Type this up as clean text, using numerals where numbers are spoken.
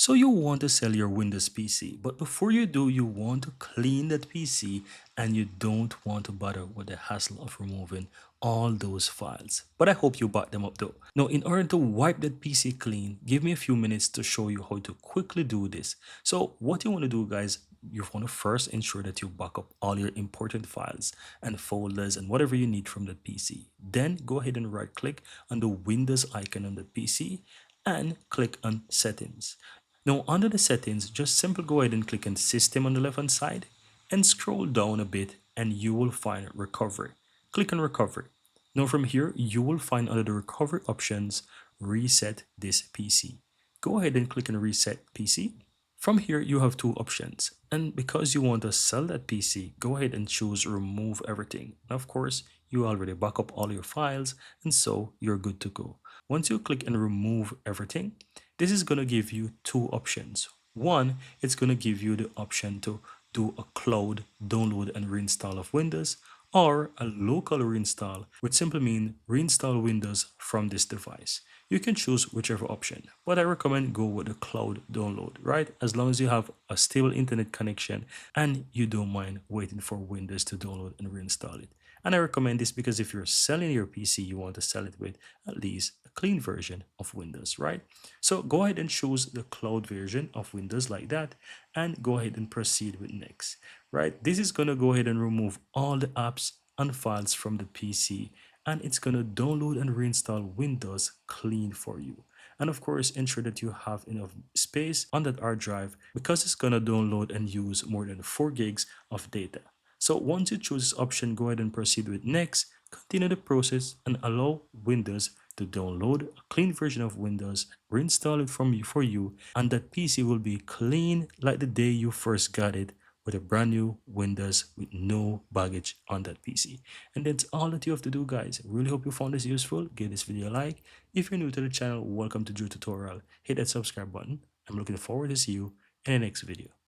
So you want to sell your Windows PC, but before you do, you want to clean that PC and you don't want to bother with the hassle of removing all those files. But I hope you bought them up though. Now, in order to wipe that PC clean, give me a few minutes to show you how to quickly do this. So what you want to do, guys, you want to first ensure that you back up all your important files and folders and whatever you need from the PC. Then go ahead and right click on the Windows icon on the PC and click on settings. Now under the settings, just simply go ahead and click on system on the left hand side and scroll down a bit and you will find recovery. Click on recovery. Now from here, you will find under the recovery options, reset this PC. Go ahead and click on reset PC. From here, you have two options. And because you want to sell that PC, go ahead and choose remove everything. And of course, you already back up all your files and so you're good to go. Once you click and remove everything, this is going to give you two options. One, it's going to give you the option to do a cloud download and reinstall of Windows or a local reinstall, which simply means reinstall Windows from this device. You can choose whichever option, but I recommend go with the cloud download, right? As long as you have a stable internet connection and you don't mind waiting for Windows to download and reinstall it. And I recommend this because if you're selling your PC, you want to sell it with at least a clean version of Windows, right? So go ahead and choose the cloud version of Windows like that and go ahead and proceed with next, right? This is going to go ahead and remove all the apps and files from the PC and it's going to download and reinstall Windows clean for you. And of course, ensure that you have enough space on that hard drive because it's going to download and use more than 4 gigs of data. So once you choose this option, go ahead and proceed with next, continue the process and allow Windows to download a clean version of Windows, reinstall it from you for you, and that PC will be clean like the day you first got it with a brand new Windows with no baggage on that PC. And that's all that you have to do, guys. Really hope you found this useful. Give this video a like. If you're new to the channel, welcome to Drew Tutorial. Hit that subscribe button. I'm looking forward to see you in the next video.